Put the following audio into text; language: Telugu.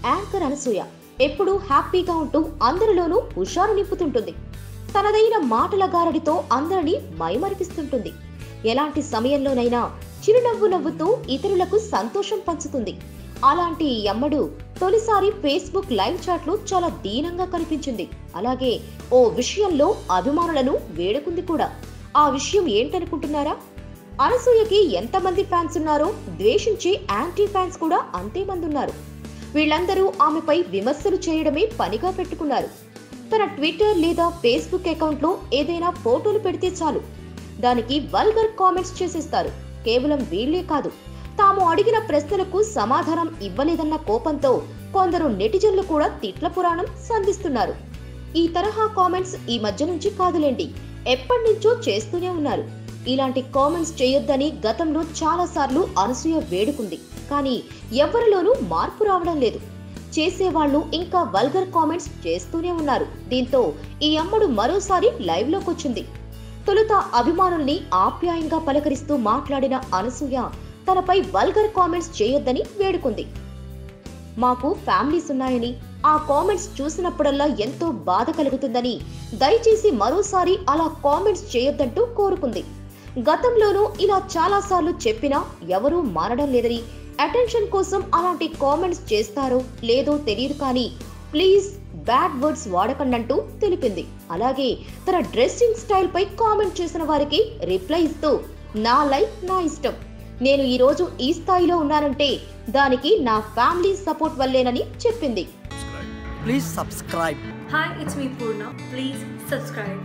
యాంకర్ అనసూయ ఎప్పుడూ హ్యాపీగా ఉంటూ అందరిలోనూ హుషారు నింపుతుంటుంది. తనదైన మాటల గారడితో అందరినీ మైమరిపిస్తుంటుంది. ఎలాంటి సమయంలోనైనా చిరునవ్వు నవ్వుతూ ఇతరులకు సంతోషం పంచుతుంది. అలాంటి ఈ అమ్మడు తొలిసారి ఫేస్బుక్ లైవ్ చాట్ లో చాలా దీనంగా కనిపించింది. అలాగే ఓ విషయంలో అభిమానులను వేడుకుంది కూడా. ఆ విషయం ఏంటనుకుంటున్నారా? అనసూయకి ఎంతమంది ఫ్యాన్స్ ఉన్నారో ద్వేషించే యాంటీ ఫ్యాన్స్ కూడా అంతే మంది ఉన్నారు. వీళ్ళందరూ ఆమెపై విమర్శలు చేయడమే పనిగా పెట్టుకున్నారు. తన ట్విట్టర్ లేదా ఫేస్బుక్ అకౌంట్ లో ఏదైనా ఫోటోలు పెడితే చాలు, దానికి వల్గర్ కామెంట్స్ చేసేస్తారు. కేవలం వీళ్లే కాదు, తాము అడిగిన ప్రశ్నలకు సమాధానం ఇవ్వలేదన్న కోపంతో కొందరు నెటిజన్లు కూడా తిట్ల పురాణం సంధిస్తున్నారు. ఈ తరహా కామెంట్స్ ఈ మధ్య నుంచి కాదులేండి, ఎప్పటి నుంచో చేస్తూనే ఉన్నారు. ఇలాంటి కామెంట్స్ చేయొద్దని గతంలో చాలా సార్లు అనసూయ వేడుకుంది. కానీ ఎవరిలోనూ మార్పు రావడం లేదు. చేసేవాళ్లు ఇంకా వల్గర్ కామెంట్స్ చేస్తూనే ఉన్నారు. దీంతో ఈ అమ్మడు మరోసారి లైవ్ లోకి వచ్చింది. తొలుత అభిమానుల్ని ఆప్యాయంగా పలకరిస్తూ మాట్లాడిన అనసూయ తనపై వల్గర్ కామెంట్స్ చేయొద్దని వేడుకుంది. మాకు ఫ్యామిలీస్ ఉన్నాయని, ఆ కామెంట్స్ చూసినప్పుడల్లా ఎంతో బాధ కలుగుతుందని, దయచేసి మరోసారి అలా కామెంట్స్ చేయొద్దంటూ కోరుకుంది. గతంలోనూ ఇలా చాలా సార్లు చెప్పినా ఎవరూ మారడం లేదని, అటెన్షన్ కోసం అలాంటి కామెంట్స్ చేస్తారో లేదో తెలియదు కానీ ప్లీజ్ బ్యాడ్ వర్డ్స్ వాడకండంటూ తెలిపింది. అలాగే తన డ్రెస్సింగ్ స్టైల్ పై కామెంట్ చేసిన వారికి రిప్లై ఇస్తూ నా లైఫ్ నా ఇష్టం, నేను ఈ రోజు ఈ స్థాయిలో ఉన్నానంటే దానికి నా ఫ్యామిలీ సపోర్ట్ వల్లేనని చెప్పింది. Please subscribe. Hi, it's me Purna. Please subscribe.